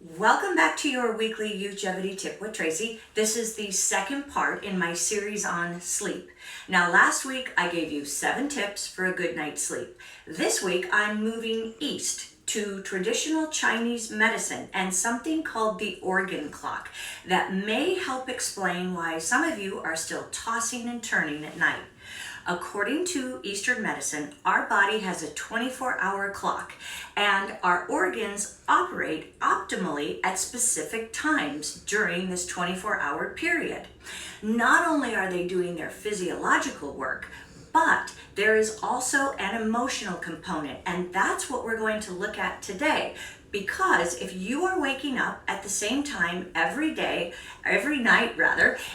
Welcome back to your weekly Youthgevity Tip with Tracy. This is the second part in my series on sleep. Now, last week I gave you 7 tips for a good night's sleep. This week I'm moving east to traditional Chinese medicine and something called the organ clock that may help explain why some of you are still tossing and turning at night. According to Eastern medicine, our body has a 24-hour clock and our organs operate optimally at specific times during this 24-hour period. Not only are they doing their physiological work, but there is also an emotional component, and that's what we're going to look at today. Because if you are waking up at the same time every night,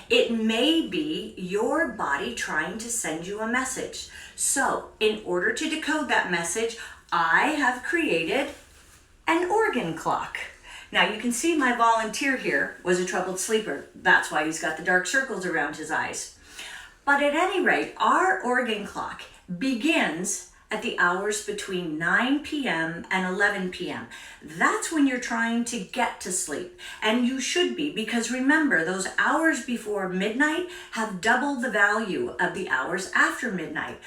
it may be your body trying to send you a message. So in order to decode that message, I have created an organ clock. Now you can see my volunteer here was a troubled sleeper. That's why he's got the dark circles around his eyes. But at any rate, our organ clock begins at the hours between 9 p.m. and 11 p.m. That's when you're trying to get to sleep. And you should be, because remember, those hours before midnight have double the value of the hours after midnight.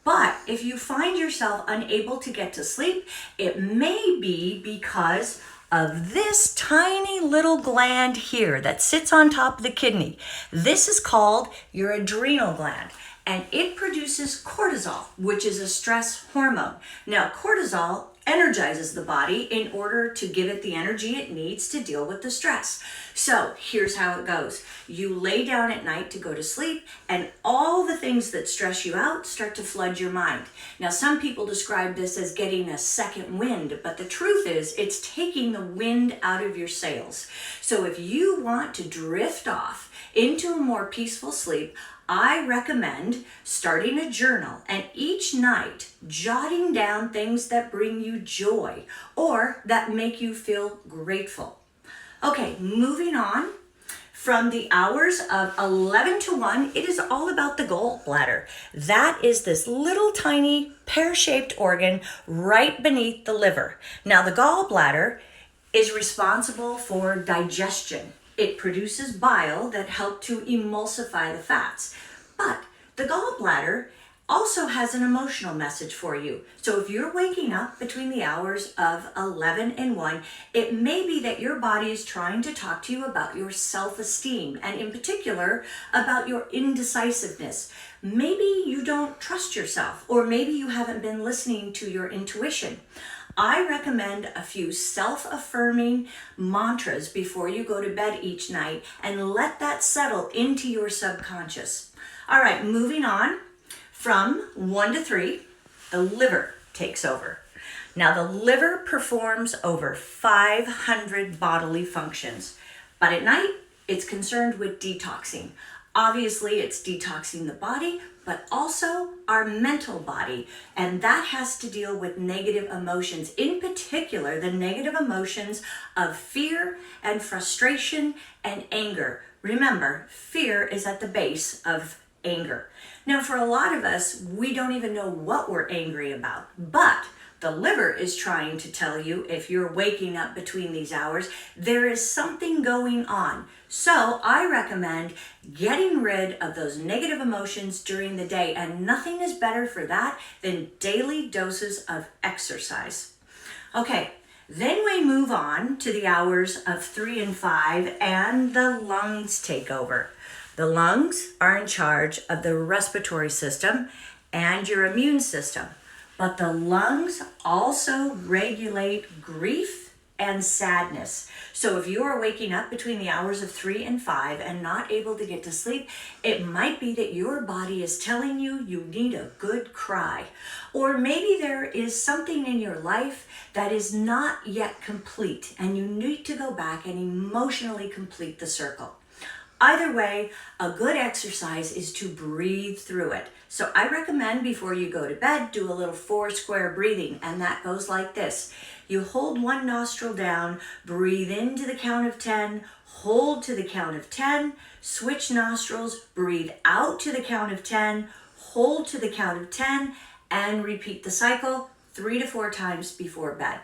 But if you find yourself unable to get to sleep, it may be because of this tiny little gland here that sits on top of the kidney. This is called your adrenal gland. And it produces cortisol, which is a stress hormone. Now, cortisol energizes the body in order to give it the energy it needs to deal with the stress. So here's how it goes. You lay down at night to go to sleep, and all the things that stress you out start to flood your mind. Now, some people describe this as getting a second wind, but the truth is it's taking the wind out of your sails. So if you want to drift off into a more peaceful sleep, I recommend starting a journal and each night jotting down things that bring you joy or that make you feel grateful. Okay, moving on. From the hours of 11 to 1, it is all about the gallbladder. That is this little tiny pear-shaped organ right beneath the liver. Now, the gallbladder is responsible for digestion. It produces bile that help to emulsify the fats. But the gallbladder also has an emotional message for you. So if you're waking up between the hours of 11 and 1, it may be that your body is trying to talk to you about your self-esteem, and in particular about your indecisiveness. Maybe you don't trust yourself, or maybe you haven't been listening to your intuition. I recommend a few self-affirming mantras before you go to bed each night and let that settle into your subconscious. All right, moving on. From 1 to 3, the liver takes over. Now, the liver performs over 500 bodily functions, but at night, it's concerned with detoxing. Obviously, it's detoxing the body, but also our mental body, and that has to deal with negative emotions, in particular, the negative emotions of fear and frustration and anger. Remember, fear is at the base of anger. Now, for a lot of us, we don't even know what we're angry about, but the liver is trying to tell you, if you're waking up between these hours, there is something going on. So I recommend getting rid of those negative emotions during the day, and nothing is better for that than daily doses of exercise. Okay, then we move on to the hours of 3 and 5, and the lungs take over. The lungs are in charge of the respiratory system and your immune system, but the lungs also regulate grief and sadness. So if you are waking up between the hours of 3 and 5 and not able to get to sleep, it might be that your body is telling you you need a good cry. Or maybe there is something in your life that is not yet complete and you need to go back and emotionally complete the circle. Either way, a good exercise is to breathe through it. So I recommend before you go to bed, do a little 4-square breathing, and that goes like this. You hold one nostril down, breathe in to the count of 10, hold to the count of 10, switch nostrils, breathe out to the count of 10, hold to the count of 10, and repeat the cycle 3 to 4 times before bed.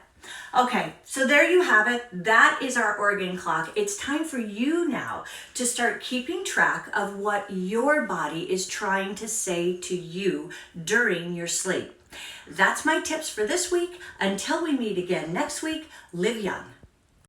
Okay, so there you have it. That is our organ clock. It's time for you now to start keeping track of what your body is trying to say to you during your sleep. That's my tips for this week. Until we meet again next week, live young.